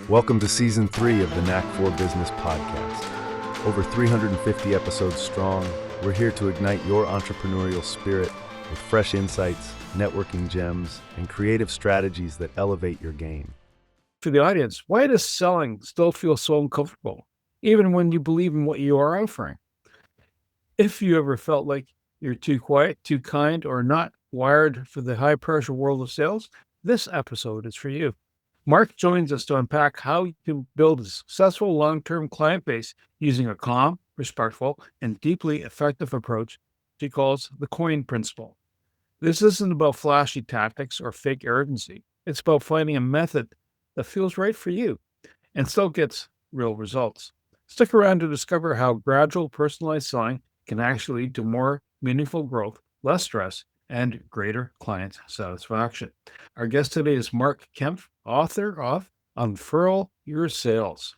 Welcome to Season 3 of the Knack for Business podcast. Over 350 episodes strong, we're here to ignite your entrepreneurial spirit with fresh insights, networking gems, and creative strategies that elevate your game. For the audience, why does selling still feel so uncomfortable, even when you believe in what you are offering? If you ever felt like you're too quiet, too kind, or not wired for the high-pressure world of sales, this episode is for you. Mark joins us to unpack how you can build a successful long-term client base using a calm, respectful, and deeply effective approach he calls the Quoin Principle. This isn't about flashy tactics or fake arrogancy. It's about finding a method that feels right for you and still gets real results. Stick around to discover how gradual personalized selling can actually lead to more meaningful growth, less stress, and greater client satisfaction. Our guest today is Mark Kempf, author of Unfurl Your Sales.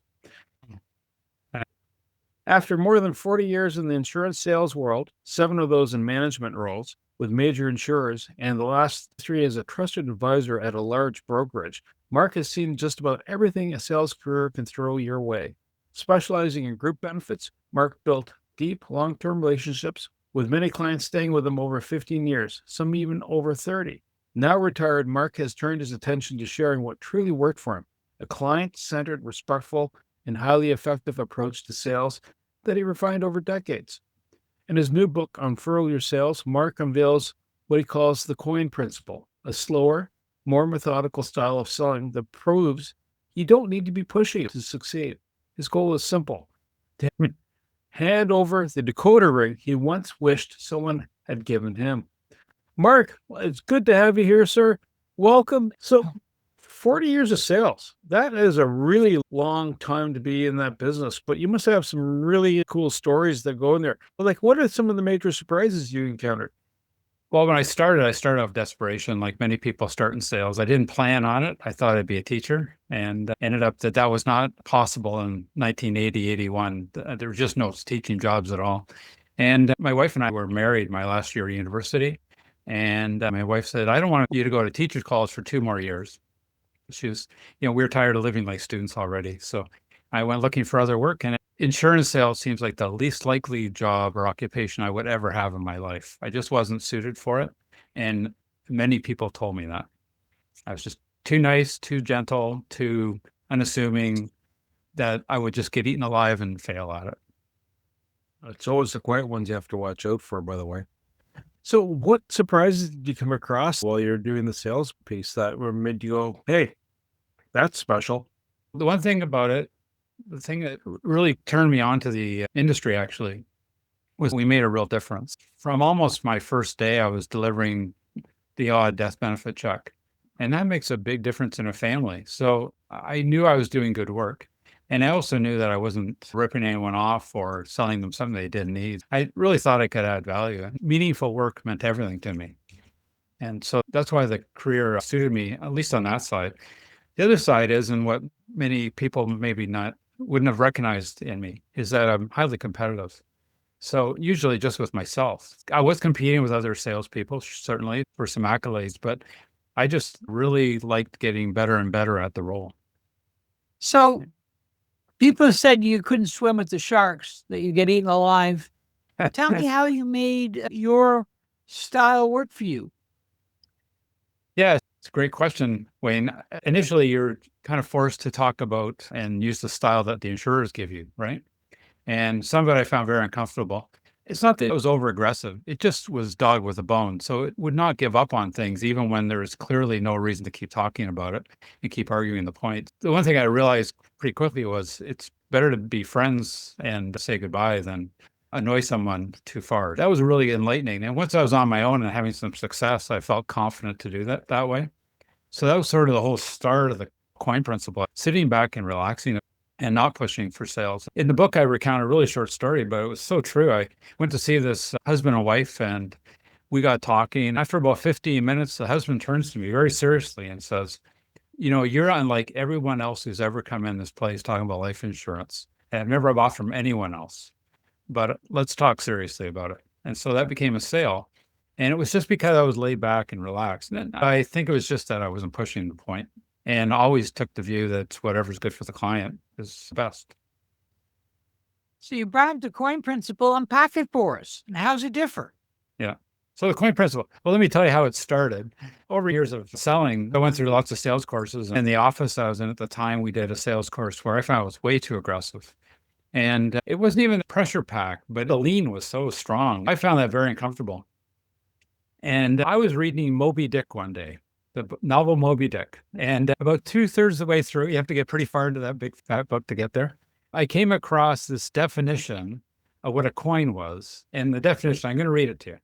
After more than 40 years in the insurance sales world, 7 of those in management roles with major insurers, and the last 3 as a trusted advisor at a large brokerage, Mark has seen just about everything a sales career can throw your way. Specializing in group benefits, Mark built deep, long-term relationships with many clients staying with him over 15 years, some even over 30. Now retired, Mark has turned his attention to sharing what truly worked for him, a client-centered, respectful, and highly effective approach to sales that he refined over decades. In his new book, Unfurl Your Sales, Mark unveils what he calls the Quoin Principle, a slower, more methodical style of selling that proves you don't need to be pushy to succeed. His goal is simple: to hand over the decoder ring he once wished someone had given him. Mark, it's good to have you here, sir. Welcome. So, 40 years of sales, that is a really long time to be in that business, but you must have some really cool stories that go in there. Like, what are some of the major surprises you encountered? Well, when I started off desperation, like many people start in sales. I didn't plan on it. I thought I'd be a teacher, and ended up that was not possible in 1980, 81. There were just no teaching jobs at all. And my wife and I were married my last year at university. And my wife said, I don't want you to go to teacher's college for 2 more years. She was, we were tired of living like students already. So I went looking for other work, and insurance sales seems like the least likely job or occupation I would ever have in my life. I just wasn't suited for it. And many people told me that. I was just too nice, too gentle, too unassuming, that I would just get eaten alive and fail at it. It's always the quiet ones you have to watch out for, by the way. So what surprises did you come across while you're doing the sales piece that made you go, hey, that's special? The one thing about it, the thing that really turned me on to the industry actually, was we made a real difference. From almost my first day, I was delivering the odd death benefit check. And that makes a big difference in a family. So I knew I was doing good work. And I also knew that I wasn't ripping anyone off or selling them something they didn't need. I really thought I could add value. Meaningful work meant everything to me. And so that's why the career suited me, at least on that side. The other side is, and what many people maybe wouldn't have recognized in me, is that I'm highly competitive. So usually just with myself. I was competing with other salespeople, certainly, for some accolades, but I just really liked getting better and better at the role. So people said you couldn't swim with the sharks, that you get eaten alive. Tell me how you made your style work for you. Yeah, it's a great question, Wayne. Initially, you're kind of forced to talk about and use the style that the insurers give you, right? And some of it I found very uncomfortable. It's not that it was over aggressive. It just was dogged with a bone. So it would not give up on things, even when there was clearly no reason to keep talking about it and keep arguing the point. The one thing I realized pretty quickly was it's better to be friends and say goodbye than annoy someone too far. That was really enlightening. And once I was on my own and having some success, I felt confident to do that way. So that was sort of the whole start of the Quoin Principle, sitting back and relaxing and not pushing for sales. In the book, I recount a really short story, but it was so true. I went to see this husband and wife, and we got talking. After about 15 minutes, the husband turns to me very seriously and says, you're unlike everyone else who's ever come in this place talking about life insurance. And I've never bought from anyone else, but let's talk seriously about it. And so that became a sale. And it was just because I was laid back and relaxed. And I think it was just that I wasn't pushing the point. and always took the view that whatever's good for the client is best. So you brought up the Quoin Principle. Unpack it for us. And how's it differ? Yeah. So the Quoin Principle, well, let me tell you how it started. Over years of selling, I went through lots of sales courses. In the office I was in at the time, we did a sales course where I found it was way too aggressive. And it wasn't even a pressure pack, but the lean was so strong. I found that very uncomfortable. And I was reading Moby Dick one day, the novel Moby Dick. And about 2/3 of the way through, you have to get pretty far into that big fat book to get there. I came across this definition of what a coin was. And the definition, I'm going to read it to you.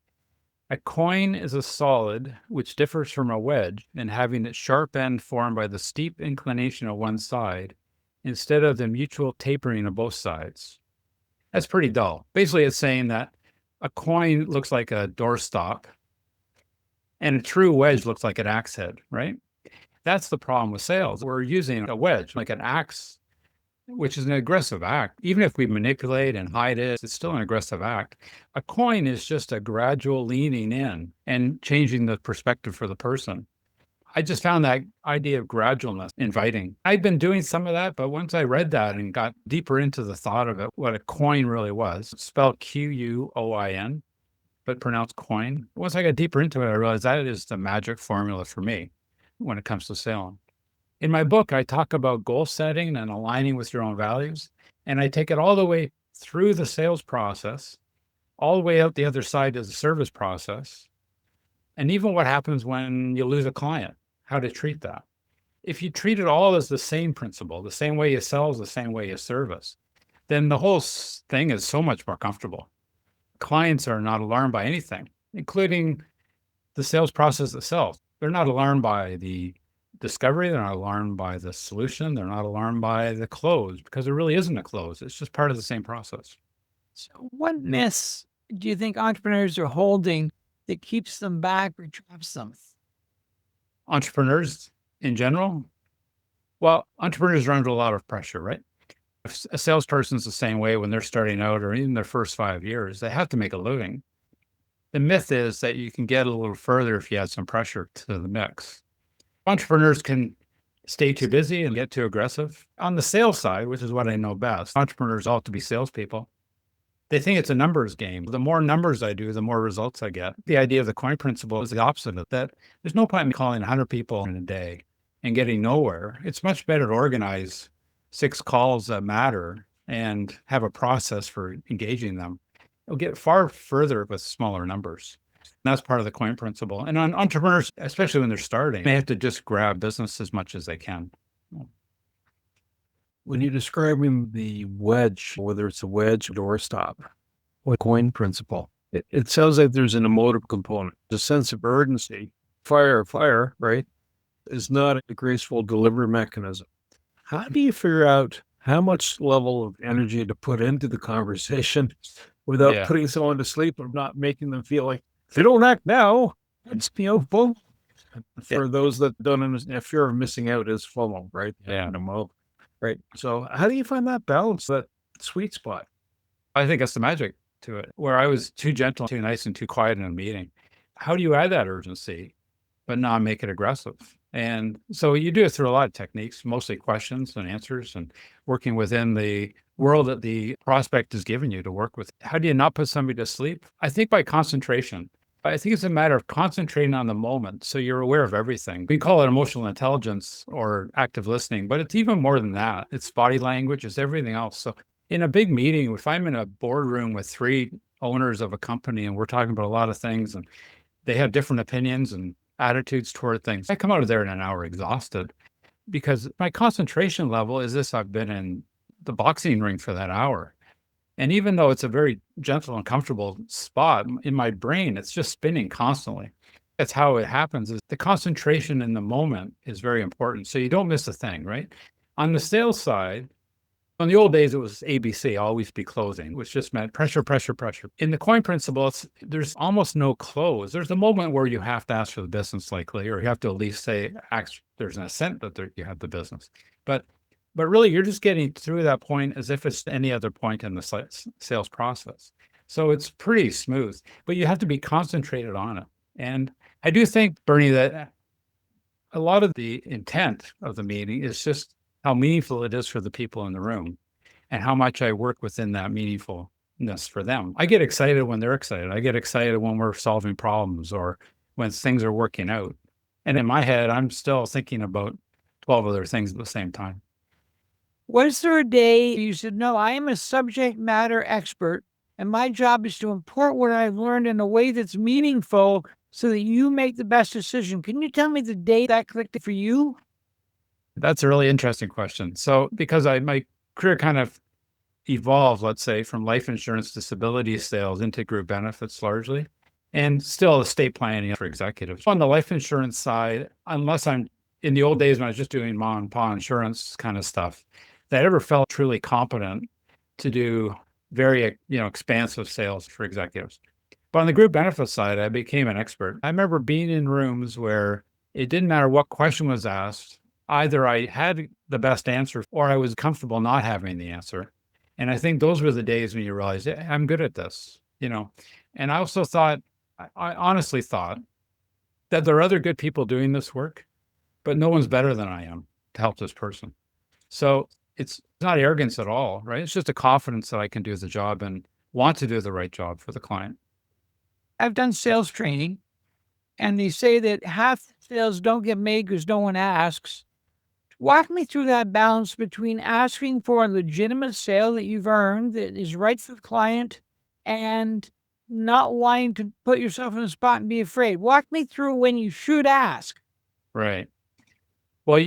A coin is a solid which differs from a wedge in having its sharp end formed by the steep inclination of one side instead of the mutual tapering of both sides. That's pretty dull. Basically, it's saying that a coin looks like a doorstop and a true wedge looks like an axe head, right? That's the problem with sales. We're using a wedge, like an axe, which is an aggressive act. Even if we manipulate and hide it, it's still an aggressive act. A coin is just a gradual leaning in and changing the perspective for the person. I just found that idea of gradualness inviting. I'd been doing some of that, but once I read that and got deeper into the thought of it, what a coin really was, spelled Quoin, but pronounced coin. Once I got deeper into it, I realized that is the magic formula for me when it comes to selling. In my book, I talk about goal setting and aligning with your own values, and I take it all the way through the sales process, all the way out the other side of the service process, and even what happens when you lose a client, how to treat that. If you treat it all as the same principle, the same way you sell is the same way you service, then the whole thing is so much more comfortable. Clients are not alarmed by anything, including the sales process itself. They're not alarmed by the discovery. They're not alarmed by the solution. They're not alarmed by the close because there really isn't a close. It's just part of the same process. So what myths do you think entrepreneurs are holding that keeps them back or traps them? Entrepreneurs in general, well, entrepreneurs are under a lot of pressure, right? If a salesperson's the same way when they're starting out or even their first 5 years, they have to make a living. The myth is that you can get a little further if you add some pressure to the mix. Entrepreneurs can stay too busy and get too aggressive. On the sales side, which is what I know best, entrepreneurs ought to be salespeople. They think it's a numbers game. The more numbers I do, the more results I get. The idea of the Quoin Principle is the opposite of that. There's no point in calling 100 people in a day and getting nowhere. It's much better to organize 6 calls that matter and have a process for engaging them. You'll get far further with smaller numbers. And that's part of the Quoin Principle. And on entrepreneurs, especially when they're starting, they have to just grab business as much as they can. When you're describing the wedge, whether it's a wedge or doorstop, or Quoin Principle, it sounds like there's an emotive component, the sense of urgency. Fire, right, is not a graceful delivery mechanism. How do you figure out how much level of energy to put into the conversation without putting someone to sleep or not making them feel like, if they don't act now, it's, FOMO. For those that don't understand, fear of missing out is FOMO, right? Right. So how do you find that balance, that sweet spot? I think that's the magic to it, where I was too gentle, too nice, and too quiet in a meeting. How do you add that urgency, but not make it aggressive? And so you do it through a lot of techniques, mostly questions and answers and working within the world that the prospect is giving you to work with. How do you not put somebody to sleep? I think by concentration. I think it's a matter of concentrating on the moment so you're aware of everything. We call it emotional intelligence or active listening, but it's even more than that. It's body language, it's everything else. So in a big meeting, if I'm in a boardroom with 3 owners of a company and we're talking about a lot of things and they have different opinions and attitudes toward things, I come out of there in an hour exhausted because my concentration level is this: I've been in the boxing ring for that hour. And even though it's a very gentle and comfortable spot in my brain, it's just spinning constantly. That's how it happens. Is the concentration in the moment is very important. So you don't miss a thing, right? On the sales side, in the old days, it was ABC, always be closing, which just meant pressure, pressure, pressure. In the Quoin Principle, there's almost no close. There's a moment where you have to ask for the business likely, or you have to at least say, there's an assent that you have the business. But really, you're just getting through that point as if it's any other point in the sales process. So it's pretty smooth, but you have to be concentrated on it. And I do think, Bernie, that a lot of the intent of the meeting is just how meaningful it is for the people in the room and how much I work within that meaningfulness for them. I get excited when they're excited. I get excited when we're solving problems or when things are working out. And in my head, I'm still thinking about 12 other things at the same time. Was there a day you said, no, I am a subject matter expert and my job is to import what I've learned in a way that's meaningful so that you make the best decision? Can you tell me the day that clicked for you? That's a really interesting question. So because my career kind of evolved, let's say, from life insurance disability sales into group benefits largely, and still estate planning for executives. On the life insurance side, unless I'm in the old days when I was just doing mom and pop insurance kind of stuff, that I ever felt truly competent to do very, expansive sales for executives. But on the group benefits side, I became an expert. I remember being in rooms where it didn't matter what question was asked. Either I had the best answer or I was comfortable not having the answer. And I think those were the days when you realize, I'm good at this, And I also I honestly thought that there are other good people doing this work, but no one's better than I am to help this person. So it's not arrogance at all, right? It's just a confidence that I can do the job and want to do the right job for the client. I've done sales training, and they say that half sales don't get made because no one asks. Walk me through that balance between asking for a legitimate sale that you've earned that is right for the client and not wanting to put yourself in a spot and be afraid. Walk me through when you should ask. Right. Well,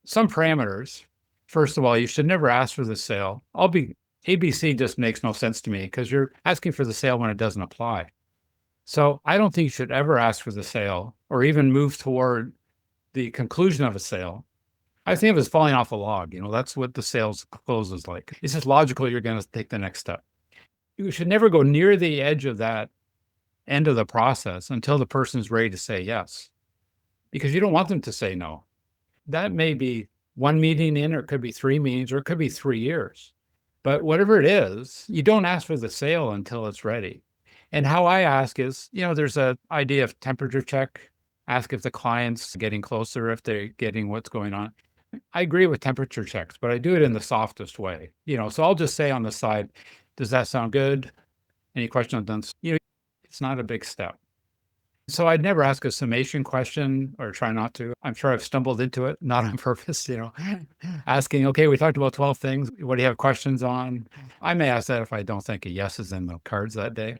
some parameters. First of all, you should never ask for the sale. ABC just makes no sense to me because you're asking for the sale when it doesn't apply. So I don't think you should ever ask for the sale or even move toward the conclusion of a sale. I think of it as falling off a log. That's what the sales close is like. It's just logical you're going to take the next step. You should never go near the edge of that end of the process until the person's ready to say yes, because you don't want them to say no. That may be one meeting in, or it could be 3 meetings, or it could be 3 years. But whatever it is, you don't ask for the sale until it's ready. And how I ask is, there's an idea of temperature check. Ask if the client's getting closer, if they're getting what's going on. I agree with temperature checks, but I do it in the softest way. So I'll just say on the side, does that sound good? Any questions? It's not a big step. So I'd never ask a summation question or try not to. I'm sure I've stumbled into it, not on purpose, asking, okay, we talked about 12 things. What do you have questions on? I may ask that if I don't think a yes is in the cards that day,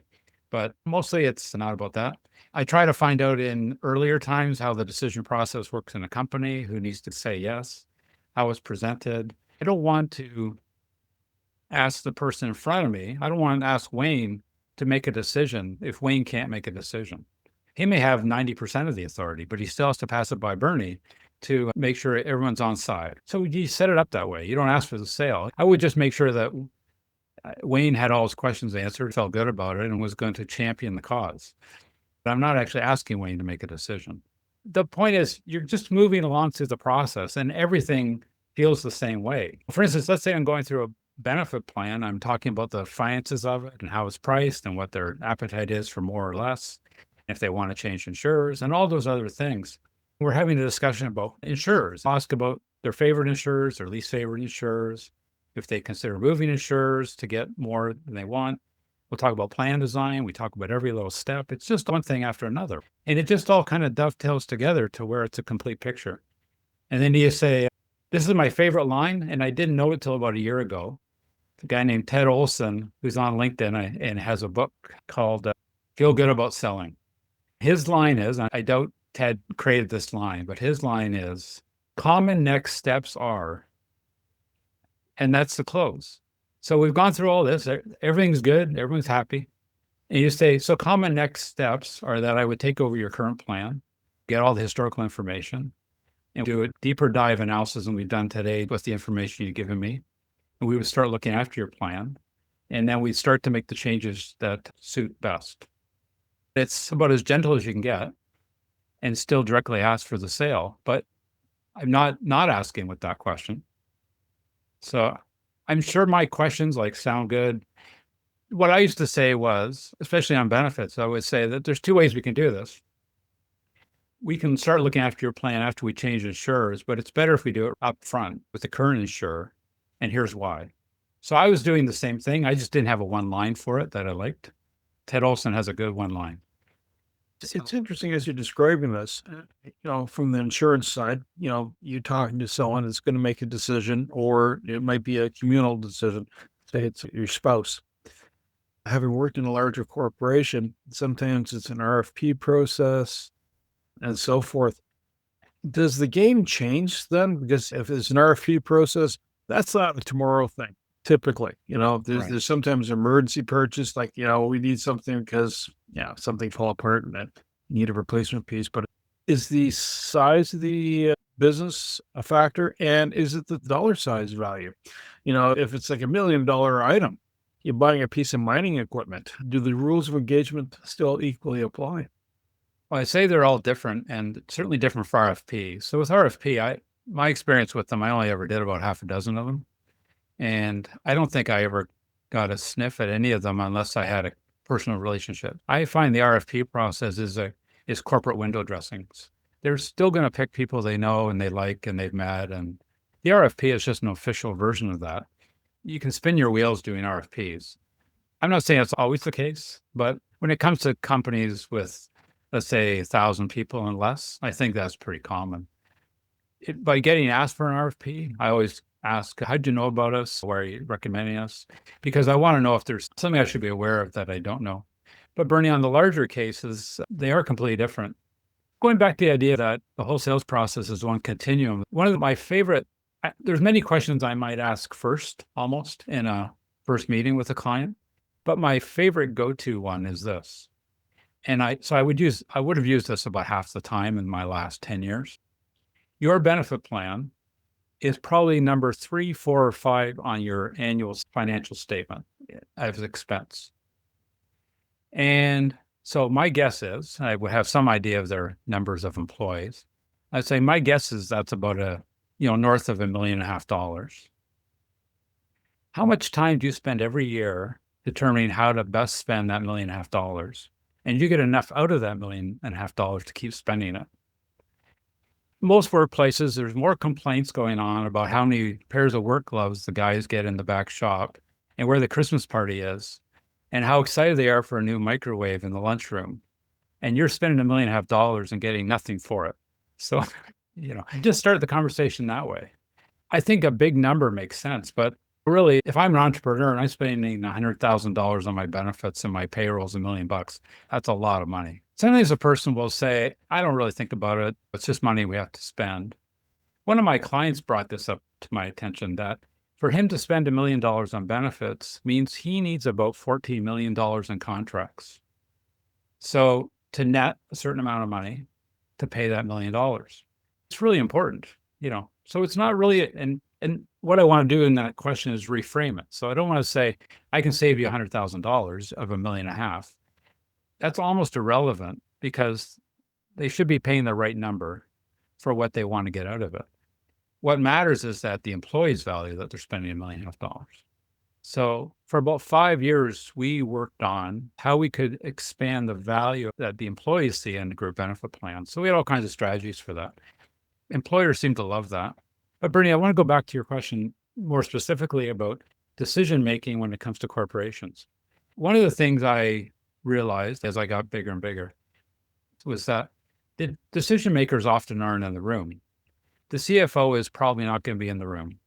but mostly it's not about that. I try to find out in earlier times how the decision process works in a company, who needs to say yes, how it's presented. I don't want to ask the person in front of me. I don't want to ask Wayne to make a decision if Wayne can't make a decision. He may have 90% of the authority, but he still has to pass it by Bernie to make sure everyone's on side. So you set it up that way. You don't ask for the sale. I would just make sure that Wayne had all his questions answered, felt good about it, and was going to champion the cause. But I'm not actually asking Wayne to make a decision. The point is, you're just moving along through the process and everything feels the same way. For instance, let's say I'm going through a benefit plan. I'm talking about the finances of it and how it's priced and what their appetite is for more or less, if they want to change insurers and all those other things. We're having a discussion about insurers. Ask about their favorite insurers, their least favorite insurers, if they consider moving insurers to get more than they want. We'll talk about plan design. We talk about every little step. It's just one thing after another. And it just all kind of dovetails together to where it's a complete picture. And then you say, this is my favorite line. And I didn't know it till about a year ago. A guy named Ted Olson, who's on LinkedIn and has a book called Feel Good About Selling. His line is, I doubt Ted created this line, but his line is, common next steps are, and that's the close. So we've gone through all this. Everything's good. Everyone's happy. And you say, so common next steps are that I would take over your current plan, get all the historical information, and do a deeper dive analysis than we've done today with the information you've given me. And we would start looking after your plan. And then we'd start to make the changes that suit best. It's about as gentle as you can get and still directly ask for the sale. But I'm not asking with that question. So I'm sure my questions sound good. What I used to say was, especially on benefits, I would say that there's 2 ways we can do this. we can start looking after your plan after we change insurers, but it's better if we do it up front with the current insurer. And here's why. So I was doing the same thing. I just didn't have a one line for it that I liked. Ted Olson has a good one line. It's interesting as you're describing this, from the insurance side, you talking to someone that's going to make a decision, or it might be a communal decision. Say it's your spouse. Having worked in a larger corporation, sometimes it's an RFP process and so forth. Does the game change then? Because if it's an RFP process, that's not a tomorrow thing. Typically, there's sometimes emergency purchase, like, we need something because, something fell apart and then need a replacement piece. But is the size of the business a factor? And is it the dollar size value? If it's like $1 million item, you're buying a piece of mining equipment, do the rules of engagement still equally apply? Well, I say they're all different, and certainly different for RFP. So with RFP, my experience with them, I only ever did about half a dozen of them. And I don't think I ever got a sniff at any of them unless I had a personal relationship. I find the RFP process is corporate window dressings. They're still going to pick people they know and they like and they've met. And the RFP is just an official version of that. You can spin your wheels doing RFPs. I'm not saying it's always the case, but when it comes to companies with, let's say, 1,000 people and less, I think that's pretty common. By getting asked for an RFP, I always ask, how'd you know about us? Why are you recommending us? Because I want to know if there's something I should be aware of that I don't know. But Bernie, on the larger cases, they are completely different. Going back to the idea that the whole sales process is one continuum, one of my favorite, there's many questions I might ask first, almost in a first meeting with a client. But my favorite go-to one is this. And I would have used this about half the time in my last 10 years. Your benefit plan is probably number 3, 4, or 5 on your annual financial statement as expense. And so my guess is, I would have some idea of their numbers of employees. I'd say my guess is that's about north of $1.5 million. How much time do you spend every year determining how to best spend that $1.5 million? And you get enough out of that $1.5 million to keep spending it. Most workplaces, there's more complaints going on about how many pairs of work gloves the guys get in the back shop and where the Christmas party is and how excited they are for a new microwave in the lunchroom. And you're spending $1.5 million and getting nothing for it. So, just start the conversation that way. I think a big number makes sense, but really, if I'm an entrepreneur and I'm spending $100,000 on my benefits and my payroll's $1 million, that's a lot of money. Sometimes a person will say, I don't really think about it. It's just money we have to spend. One of my clients brought this up to my attention, that for him to spend $1 million on benefits means he needs about $14 million in contracts. So to net a certain amount of money to pay that $1 million, it's really important, So it's not really, and what I want to do in that question is reframe it. So I don't want to say, I can save you $100,000 of $1.5 million. That's almost irrelevant because they should be paying the right number for what they want to get out of it. What matters is that the employees value that they're spending $1.5 million. So for about 5 years, we worked on how we could expand the value that the employees see in the group benefit plan. So we had all kinds of strategies for that. Employers seem to love that. But Bernie, I want to go back to your question more specifically about decision-making when it comes to corporations. One of the things I realized as I got bigger and bigger was that the decision makers often aren't in the room. The CFO is probably not going to be in the room.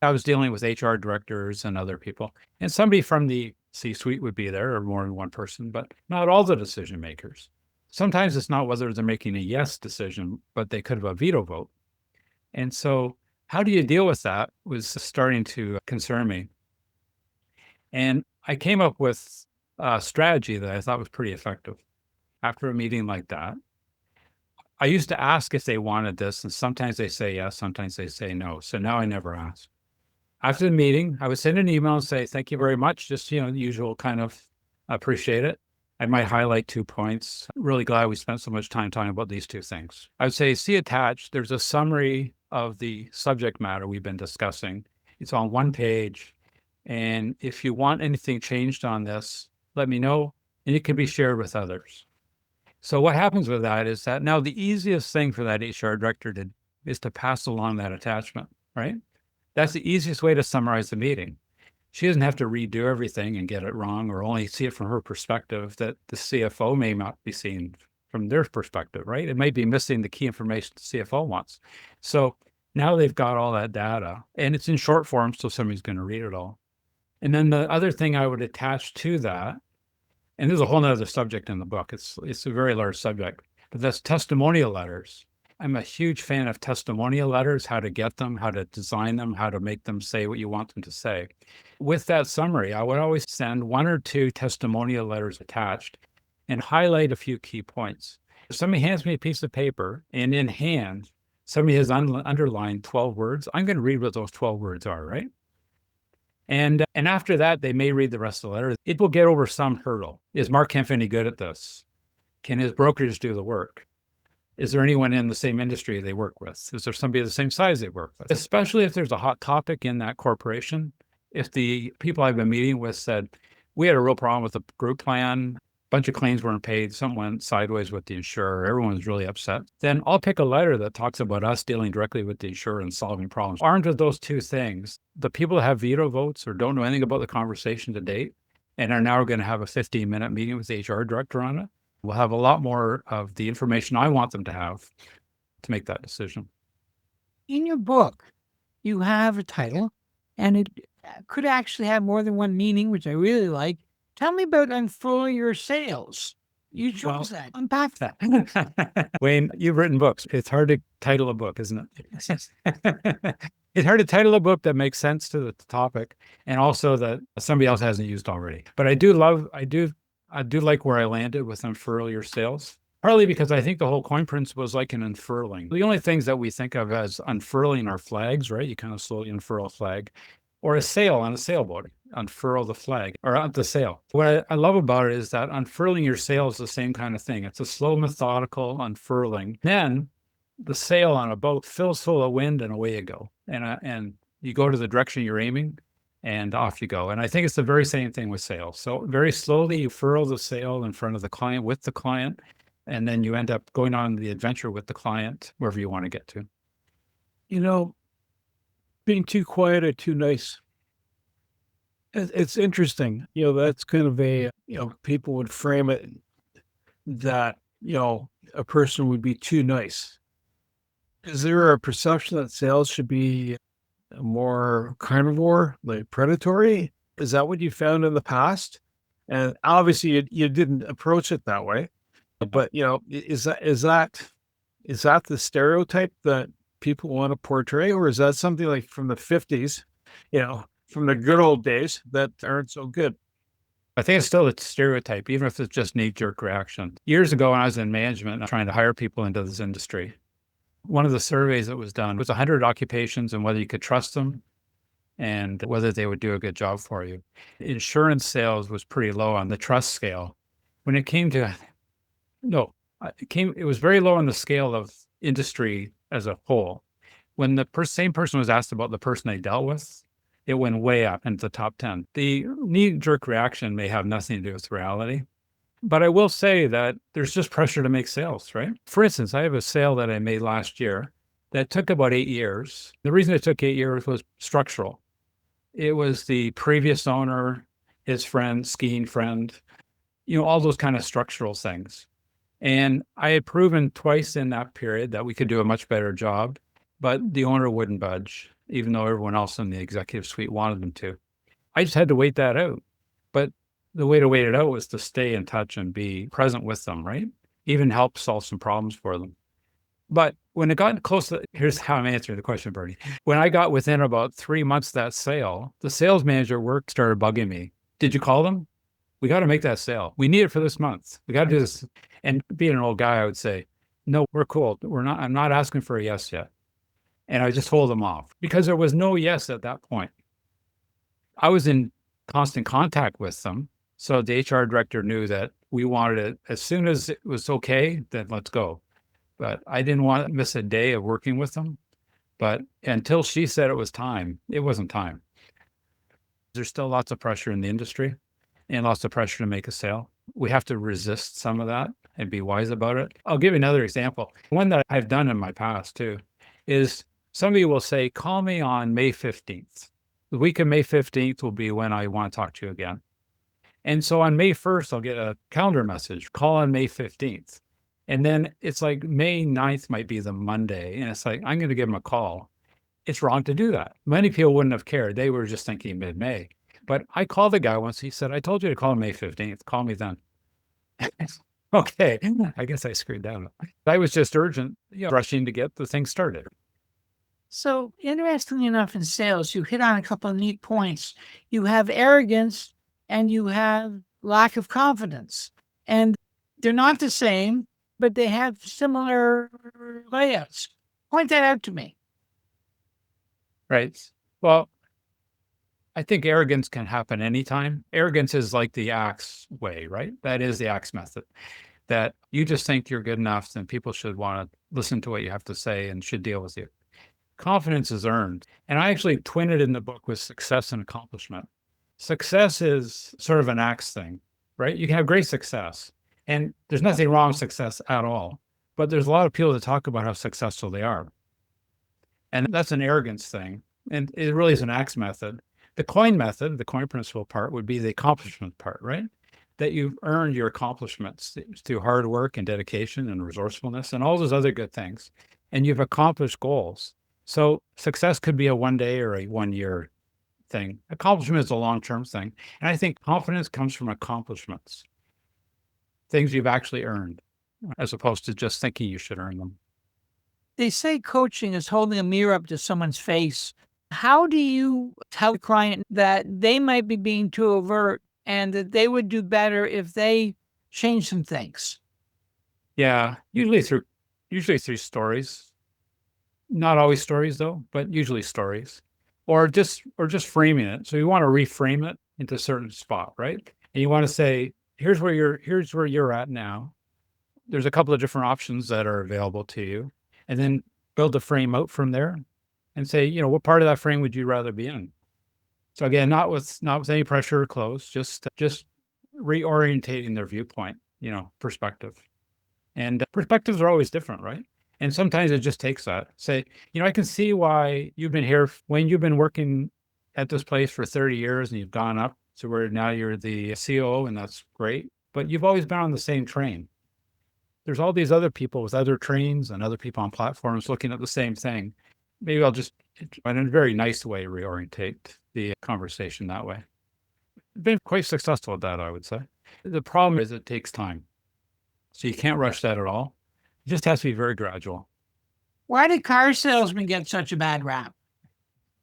I was dealing with HR directors and other people, and somebody from the C-suite would be there, or more than one person, but not all the decision makers. Sometimes it's not whether they're making a yes decision, but they could have a veto vote. And so how do you deal with that was starting to concern me. And I came up with a strategy that I thought was pretty effective. After a meeting like that, I used to ask if they wanted this, and sometimes they say yes, sometimes they say no. So now I never ask. After the meeting, I would send an email and say, thank you very much. Just, the usual kind of appreciate it. I might highlight 2 points. Really glad we spent so much time talking about these 2 things. I would say, see attached, there's a summary of the subject matter we've been discussing. It's on 1 page. And if you want anything changed on this, let me know, and it can be shared with others. So what happens with that is that now the easiest thing for that HR director is to pass along that attachment, right? That's the easiest way to summarize the meeting. She doesn't have to redo everything and get it wrong or only see it from her perspective that the CFO may not be seeing from their perspective, right? It may be missing the key information the CFO wants. So now they've got all that data and it's in short form, so somebody's going to read it all. And then the other thing I would attach to that, and there's a whole nother subject in the book. It's a very large subject, but that's testimonial letters. I'm a huge fan of testimonial letters, how to get them, how to design them, how to make them say what you want them to say. With that summary, I would always send 1 or 2 testimonial letters attached and highlight a few key points. If somebody hands me a piece of paper and in hand, somebody has underlined 12 words, I'm going to read what those 12 words are, right? And after that, they may read the rest of the letter. It will get over some hurdle. Is Mark Kempf any good at this? Can his brokers do the work? Is there anyone in the same industry they work with? Is there somebody the same size they work with? Especially if there's a hot topic in that corporation. If the people I've been meeting with said, we had a real problem with the group plan, a bunch of claims weren't paid, something went sideways with the insurer, everyone was really upset, then I'll pick a letter that talks about us dealing directly with the insurer and solving problems. Armed with those 2 things, the people that have veto votes or don't know anything about the conversation to date and are now going to have a 15-minute meeting with the HR director on it, will have a lot more of the information I want them to have to make that decision. In your book, you have a title, and it could actually have more than one meaning, which I really like. Tell me about Unfurl Your Sales. You chose that. Unpack that. Wayne, you've written books. It's hard to title a book, isn't it? It's hard to title a book that makes sense to the topic and also that somebody else hasn't used already. But I do like where I landed with Unfurl Your Sales, partly because I think the whole Quoin Principle is like an unfurling. The only things that we think of as unfurling are flags, right? You kind of slowly unfurl a flag, or a sail on a sailboat, unfurl the flag, or out the sail. What I love about it is that unfurling your sail is the same kind of thing. It's a slow, methodical unfurling. Then the sail on a boat fills full of wind and away you go. And you go to the direction you're aiming, and off you go. And I think it's the very same thing with sales. So very slowly you furl the sail in front of the client with the client, and then you end up going on the adventure with the client wherever you want to get to. Being too quiet or too nice. It's interesting. That's kind of people would frame it that, a person would be too nice. Is there a perception that sales should be more carnivore, like predatory? Is that what you found in the past? And obviously you didn't approach it that way, but is that the stereotype that people want to portray, or is that something like from the 50s, from the good old days that aren't so good? I think it's still a stereotype, even if it's just knee-jerk reaction. Years ago, when I was in management, trying to hire people into this industry, one of the surveys that was done was 100 occupations and whether you could trust them and whether they would do a good job for you. Insurance sales was pretty low on the trust scale. When it came to, it was very low on the scale of industry as a whole. When the same person was asked about the person they dealt with, it went way up into the top 10. The knee-jerk reaction may have nothing to do with reality. But I will say that there's just pressure to make sales, right? For instance, I have a sale that I made last year that took about 8 years. The reason it took 8 years was structural. It was the previous owner, his friend, skiing friend, all those kind of structural things. And I had proven twice in that period that we could do a much better job, but the owner wouldn't budge, even though everyone else in the executive suite wanted them to. I just had to wait that out. But the way to wait it out was to stay in touch and be present with them, right? Even help solve some problems for them. But when it got close to, here's how I'm answering the question, Bernie. When I got within about 3 months of that sale, the sales manager at work started bugging me. Did you call them? We got to make that sale. We need it for this month. We got to do this. And being an old guy, I would say, no, we're cool. I'm not asking for a yes yet. And I just hold them off because there was no yes at that point. I was in constant contact with them. So the HR director knew that we wanted it as soon as it was okay, then let's go. But I didn't want to miss a day of working with them. But until she said it was time, it wasn't time. There's still lots of pressure in the industry and lots of pressure to make a sale. We have to resist some of that. and be wise about it. I'll give you another example. One that I've done in my past too is somebody will say, call me on May 15th. The week of May 15th will be when I want to talk to you again. And so on May 1st, I'll get a calendar message, call on May 15th. And then it's like May 9th might be the Monday. And it's like, I'm going to give them a call. It's wrong to do that. Many people wouldn't have cared. They were just thinking mid-May. But I called the guy once. He said, I told you to call on May 15th. Call me then. Okay. I guess I screwed that up. I was just urgent, rushing to get the thing started. So interestingly enough, in sales, you hit on a couple of neat points. You have arrogance and you have lack of confidence. And they're not the same, but they have similar layouts. Point that out to me. Right. Well, I think arrogance can happen anytime. Arrogance is like the axe way, right? That is the axe method. That you just think you're good enough, then people should want to listen to what you have to say and should deal with you. Confidence is earned. And I actually twin it in the book with success and accomplishment. Success is sort of an axe thing, right? You can have great success. And there's nothing wrong with success at all. But there's a lot of people that talk about how successful they are. And that's an arrogance thing. And it really is an axe method. The Quoin method, the Quoin Principle part, would be the accomplishment part, right? That you've earned your accomplishments through hard work and dedication and resourcefulness and all those other good things. And you've accomplished goals. So success could be a 1 day or a 1 year thing. Accomplishment is a long-term thing. And I think confidence comes from accomplishments, things you've actually earned, as opposed to just thinking you should earn them. They say coaching is holding a mirror up to someone's face. How do you tell a client that they might be being too overt and that they would do better if they change some things? Yeah, usually through stories. Not always stories though, but usually stories. Or just framing it. So you want to reframe it into a certain spot, right? And you want to say, here's where you're at now. There's a couple of different options that are available to you. And then build the frame out from there and say, what part of that frame would you rather be in? So again, not with any pressure or close, just reorientating their viewpoint, perspective. And perspectives are always different, right? And sometimes it just takes that. Say, I can see why you've been here when you've been working at this place for 30 years and you've gone up to where now you're the COO, and that's great. But you've always been on the same train. There's all these other people with other trains and other people on platforms looking at the same thing. Maybe I'll just, in a very nice way, reorientate the conversation that way. Been quite successful at that, I would say. The problem is it takes time. So you can't rush that at all. It just has to be very gradual. Why do car salesmen get such a bad rap?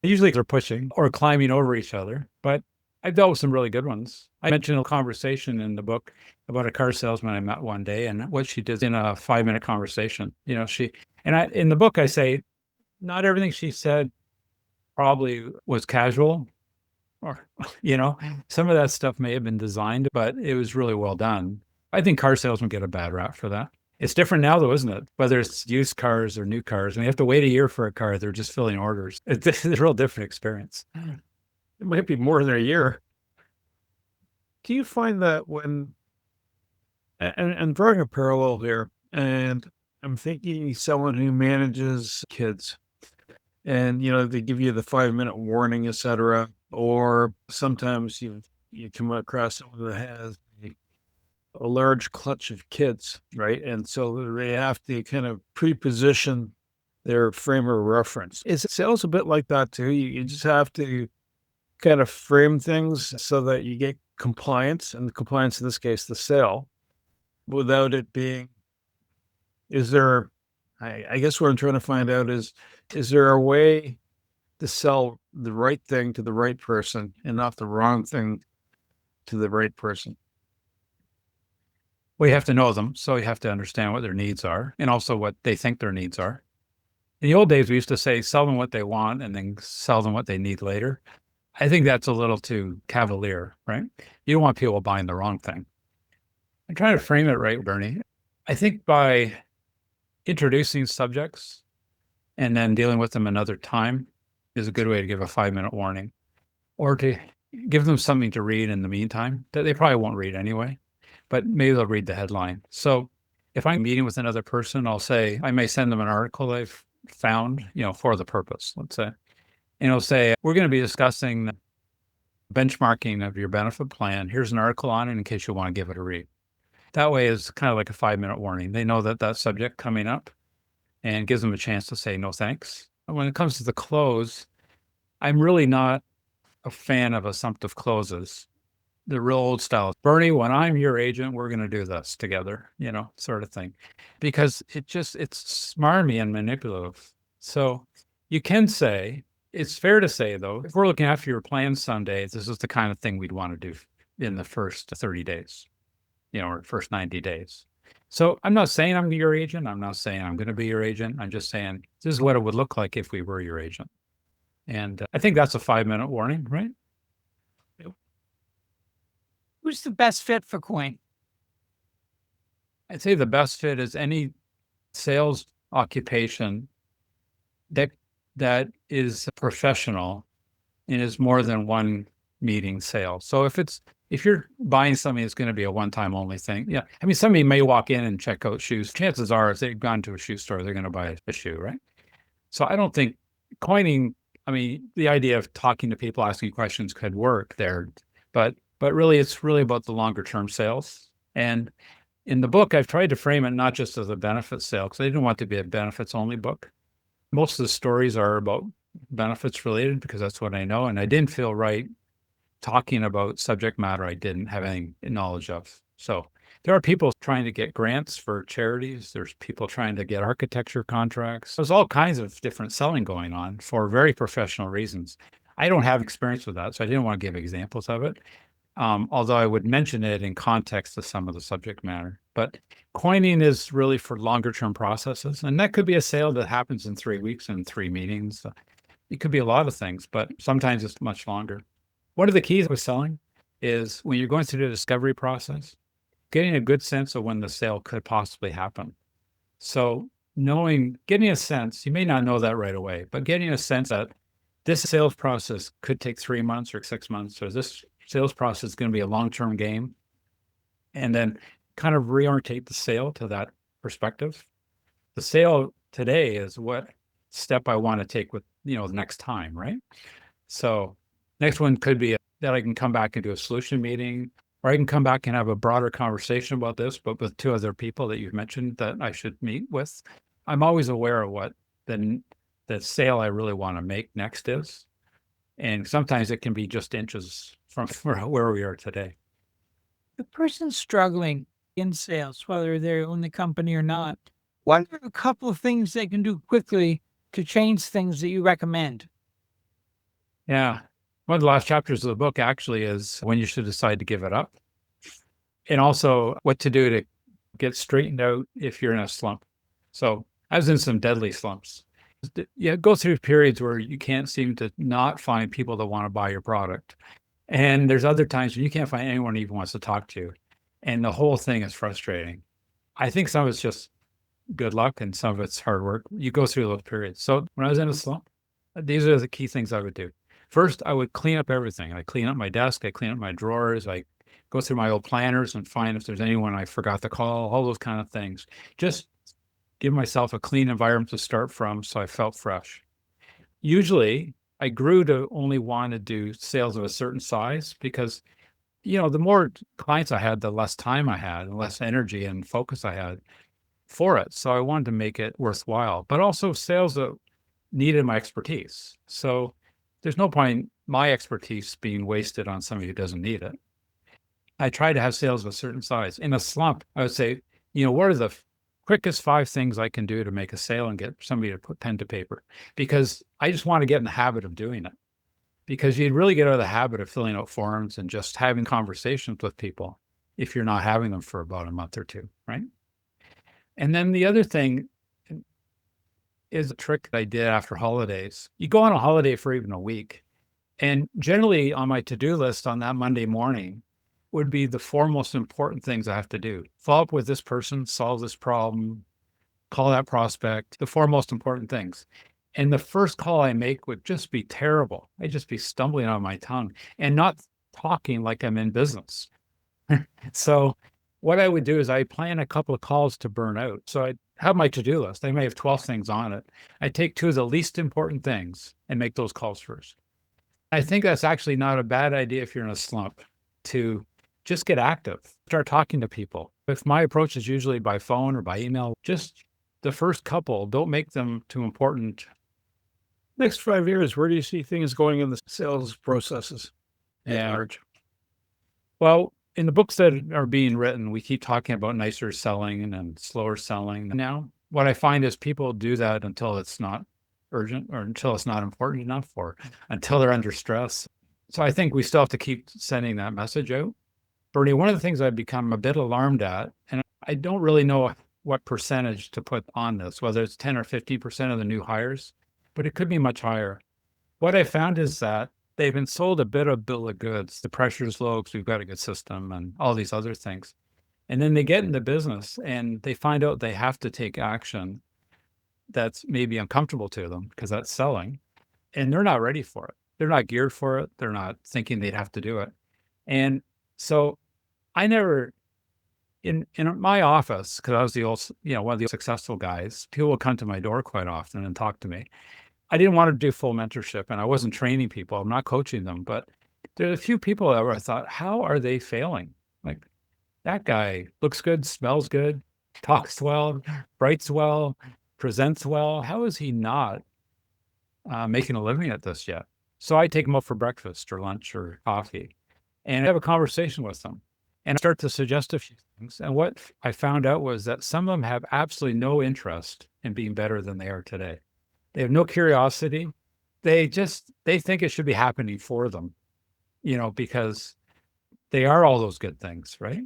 Usually they're pushing or climbing over each other, but I've dealt with some really good ones. I mentioned a conversation in the book about a car salesman I met one day and what she did in a 5-minute conversation. In the book, I say, not everything she said probably was casual or, some of that stuff may have been designed, but it was really well done. I think car salesmen get a bad rap for that. It's different now though, isn't it? Whether it's used cars or new cars, and you have to wait a year for a car, they're just filling orders. It's a real different experience. It might be more than a year. Do you find that when, and drawing a parallel here, and I'm thinking someone who manages kids and, they give you the 5-minute warning, etc. Or sometimes you come across someone that has a large clutch of kids, right? And so they have to kind of pre-position their frame of reference. Is sales a bit like that too? You just have to kind of frame things so that you get compliance, and the compliance in this case, the sale, without it being, I guess what I'm trying to find out is there a way to sell the right thing to the right person and not the wrong thing to the right person? Well, you have to know them, so you have to understand what their needs are and also what they think their needs are. In the old days, we used to say, sell them what they want and then sell them what they need later. I think that's a little too cavalier, right? You don't want people buying the wrong thing. I'm trying to frame it right, Bernie. I think by introducing subjects and then dealing with them another time is a good way to give a 5-minute warning, or to give them something to read in the meantime that they probably won't read anyway, but maybe they'll read the headline. So if I'm meeting with another person, I may send them an article I've found, for the purpose, let's say. And it'll say, we're going to be discussing benchmarking of your benefit plan. Here's an article on it in case you want to give it a read. That way is kind of like a 5-minute warning. They know that subject coming up and gives them a chance to say no thanks. When it comes to the close, I'm really not a fan of assumptive closes. The real old style. Bernie, when I'm your agent, we're going to do this together, sort of thing. Because it's smarmy and manipulative. So you can say, it's fair to say, though, if we're looking after your plan someday, this is the kind of thing we'd want to do in the first 30 days, or first 90 days. So I'm not saying I'm your agent. I'm not saying I'm going to be your agent. I'm just saying this is what it would look like if we were your agent. And I think that's a 5-minute warning, right? Who's the best fit for Quoin? I'd say the best fit is any sales occupation that is professional and is more than one meeting sale. So if you're buying something that's going to be a one-time only thing, yeah. I mean, somebody may walk in and check out shoes. Chances are, if they've gone to a shoe store, they're going to buy a shoe, right? So I don't think coining, the idea of talking to people, asking questions could work there, but really, it's really about the longer term sales. And in the book, I've tried to frame it not just as a benefits sale, because I didn't want it to be a benefits only book. Most of the stories are about benefits related because that's what I know. And I didn't feel right talking about subject matter I didn't have any knowledge of. So there are people trying to get grants for charities. There's people trying to get architecture contracts. There's all kinds of different selling going on for very professional reasons. I don't have experience with that, so I didn't want to give examples of it. Although I would mention it in context to some of the subject matter. But coining is really for longer term processes. And that could be a sale that happens in 3 weeks and 3 meetings. It could be a lot of things, but sometimes it's much longer. One of the keys with selling is when you're going through the discovery process, getting a good sense of when the sale could possibly happen. So getting a sense, you may not know that right away, but getting a sense that this sales process could take 3 months or 6 months, or this sales process is going to be a long-term game, and then kind of reorientate the sale to that perspective. The sale today is what step I want to take with, the next time, right? So next one could be that I can come back and do a solution meeting, or I can come back and have a broader conversation about this, but with 2 other people that you've mentioned that I should meet with. I'm always aware of what the sale I really want to make next is. And sometimes it can be just inches from where we are today. The person struggling in sales, whether they own the company or not, what are a couple of things they can do quickly to change things that you recommend? Yeah. One of the last chapters of the book actually is when you should decide to give it up, and also what to do to get straightened out if you're in a slump. So I was in some deadly slumps. Yeah, go through periods where you can't seem to not find people that want to buy your product. And there's other times when you can't find anyone who even wants to talk to you. And the whole thing is frustrating. I think some of it's just good luck and some of it's hard work. You go through those periods. So when I was in a slump, these are the key things I would do. First, I would clean up everything. I clean up my desk. I clean up my drawers. I go through my old planners and find if there's anyone I forgot to call, all those kind of things. Just give myself a clean environment to start from so I felt fresh. Usually, I grew to only want to do sales of a certain size because, the more clients I had, the less time I had and less energy and focus I had for it. So I wanted to make it worthwhile, but also sales that needed my expertise. So there's no point my expertise being wasted on somebody who doesn't need it. I try to have sales of a certain size. In a slump, I would say, what are the quickest 5 things I can do to make a sale and get somebody to put pen to paper? Because I just want to get in the habit of doing it. Because you'd really get out of the habit of filling out forms and just having conversations with people if you're not having them for about a month or 2, right? And then the other thing is a trick that I did after holidays. You go on a holiday for even a week, and generally on my to-do list on that Monday morning would be the 4 most important things I have to do. Follow up with this person, solve this problem, call that prospect, the 4 most important things. And the first call I make would just be terrible. I'd just be stumbling on my tongue and not talking like I'm in business. So what I would do is I plan a couple of calls to burn out. So I have my to-do list. I may have 12 things on it. I take 2 of the least important things and make those calls first. I think that's actually not a bad idea if you're in a slump, to just get active, start talking to people. If my approach is usually by phone or by email, just the first couple, don't make them too important. Next 5 years, where do you see things going in the sales processes at Yeah. large? Well, in the books that are being written, we keep talking about nicer selling and slower selling. Now, what I find is people do that until it's not urgent or until it's not important enough or until they're under stress. So I think we still have to keep sending that message out. Bernie, one of the things I've become a bit alarmed at, and I don't really know what percentage to put on this, whether it's 10 or 50% of the new hires, but it could be much higher. What I found is that they've been sold a bit of bill of goods. The pressure's low because we've got a good system and all these other things. And then they get into business and they find out they have to take action that's maybe uncomfortable to them because that's selling, and they're not ready for it. They're not geared for it. They're not thinking they'd have to do it. And so I never, in my office, because I was the old, one of the successful guys, people would come to my door quite often and talk to me. I didn't want to do full mentorship and I wasn't training people. I'm not coaching them, but there's a few people that where I thought, how are they failing? Like, that guy looks good, smells good, talks well, writes well, presents well. How is he not making a living at this yet? So I take them out for breakfast or lunch or coffee and have a conversation with them and start to suggest a few things. And what I found out was that some of them have absolutely no interest in being better than they are today. They have no curiosity. They think it should be happening for them, because they are all those good things, right?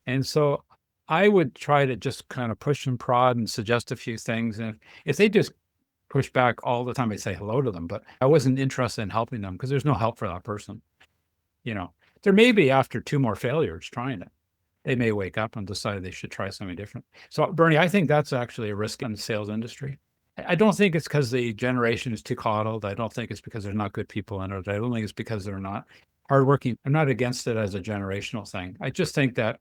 And so I would try to just kind of push and prod and suggest a few things. And if they just push back all the time, I'd say hello to them, but I wasn't interested in helping them because there's no help for that person. There may be after 2 more failures trying it, they may wake up and decide they should try something different. So Bernie, I think that's actually a risk in the sales industry. I don't think it's because the generation is too coddled. I don't think it's because there's not good people in it. I don't think it's because they're not hardworking. I'm not against it as a generational thing. I just think that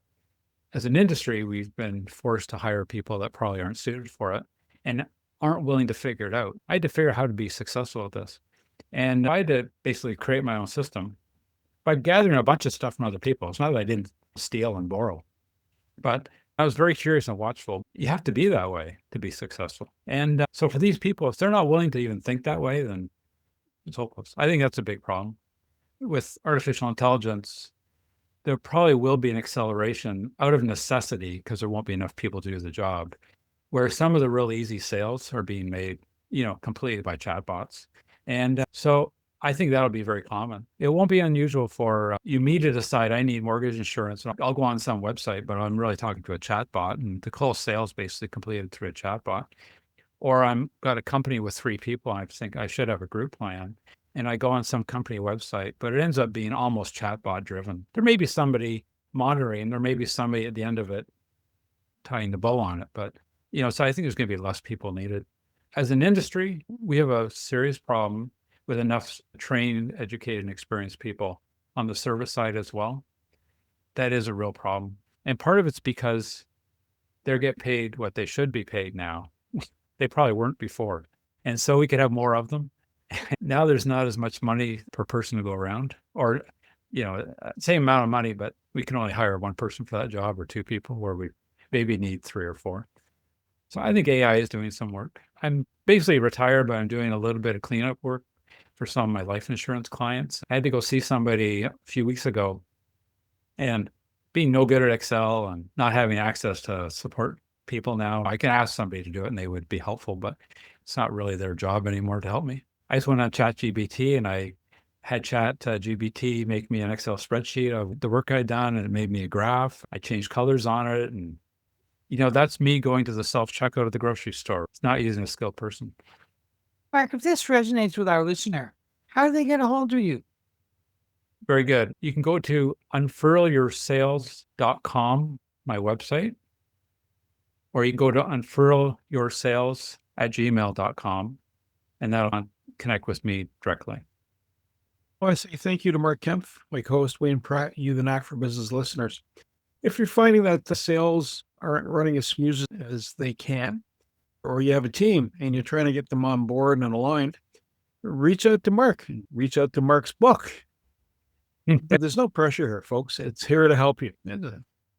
as an industry, we've been forced to hire people that probably aren't suited for it and aren't willing to figure it out. I had to figure out how to be successful at this. And I had to basically create my own system by gathering a bunch of stuff from other people. It's not that I didn't steal and borrow, but I was very curious and watchful. You have to be that way to be successful. And so for these people, if they're not willing to even think that way, then it's hopeless. I think that's a big problem. With artificial intelligence, there probably will be an acceleration out of necessity because there won't be enough people to do the job, where some of the really easy sales are being made, completely by chatbots. And so I think that'll be very common. It won't be unusual for me to decide I need mortgage insurance. I'll go on some website, but I'm really talking to a chatbot, and the close sales basically completed through a chatbot. Or I'm got a company with 3 people, and I think I should have a group plan. And I go on some company website, but it ends up being almost chatbot driven. There may be somebody monitoring, there may be somebody at the end of it tying the bow on it, but so I think there's going to be less people needed. As an industry, we have a serious problem with enough trained, educated, and experienced people on the service side as well. That is a real problem. And part of it's because they get paid what they should be paid now. They probably weren't before. And so we could have more of them. Now there's not as much money per person to go around, or, same amount of money, but we can only hire 1 person for that job or 2 people where we maybe need 3 or 4. So I think AI is doing some work. I'm basically retired, but I'm doing a little bit of cleanup work for some of my life insurance clients. I had to go see somebody a few weeks ago, and being no good at Excel and not having access to support people now, I can ask somebody to do it and they would be helpful, but it's not really their job anymore to help me. I just went on ChatGPT and I had ChatGPT make me an Excel spreadsheet of the work I'd done, and it made me a graph. I changed colors on it, and that's me going to the self-checkout at the grocery store. It's not using a skilled person. Mark, if this resonates with our listener, how do they get a hold of you? Very good. You can go to unfurlyoursales.com, my website, or you can go to unfurlyoursales@gmail.com, and that'll connect with me directly. I want to say thank you to Mark Kempf, my co-host Wayne Pratt, you, the Knack for Business listeners. If you're finding that the sales aren't running as smooth as they can, or you have a team and you're trying to get them on board and aligned, reach out to Mark. Reach out to Mark's book. There's no pressure here, folks. It's here to help you.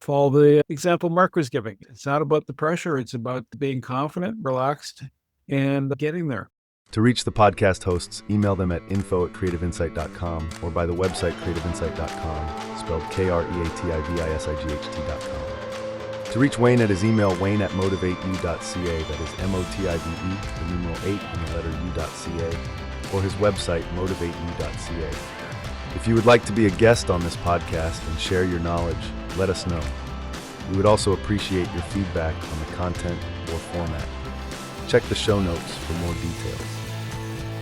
Follow the example Mark was giving. It's not about the pressure. It's about being confident, relaxed, and getting there. To reach the podcast hosts, email them at info@creativeinsight.com or by the website creativeinsight.com, spelled KREATIVISIGHT.com. To reach Wayne at his email, wayne@motivateu.ca, that is MOTIVE, the numeral 8 and the letter U.ca, or his website, motivateu.ca. If you would like to be a guest on this podcast and share your knowledge, let us know. We would also appreciate your feedback on the content or format. Check the show notes for more details.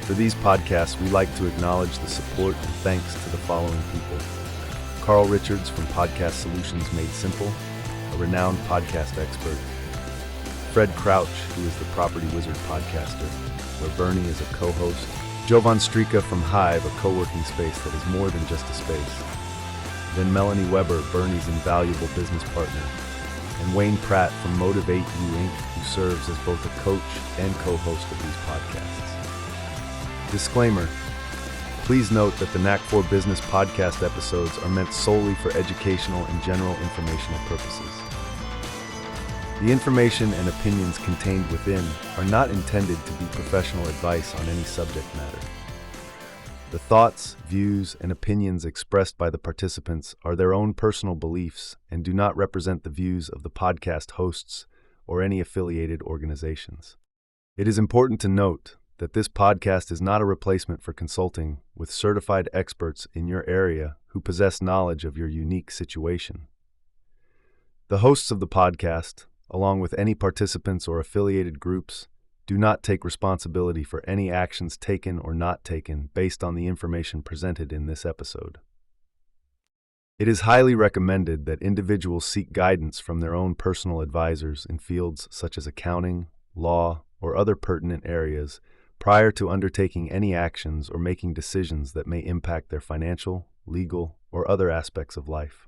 For these podcasts, we like to acknowledge the support and thanks to the following people. Carl Richards from Podcast Solutions Made Simple, a renowned podcast expert. Fred Crouch, who is the Property Wizard podcaster, where Bernie is a co-host. Jovan Strika from Hive, a co-working space that is more than just a space. Then Melanie Weber, Bernie's invaluable business partner. And Wayne Pratt from Motivate You Inc., who serves as both a coach and co-host of these podcasts. Disclaimer: please note that the Knack for Business podcast episodes are meant solely for educational and general informational purposes. The information and opinions contained within are not intended to be professional advice on any subject matter. The thoughts, views, and opinions expressed by the participants are their own personal beliefs and do not represent the views of the podcast hosts or any affiliated organizations. It is important to note that this podcast is not a replacement for consulting with certified experts in your area who possess knowledge of your unique situation. The hosts of the podcast, along with any participants or affiliated groups, do not take responsibility for any actions taken or not taken based on the information presented in this episode. It is highly recommended that individuals seek guidance from their own personal advisors in fields such as accounting, law, or other pertinent areas prior to undertaking any actions or making decisions that may impact their financial, legal, or other aspects of life.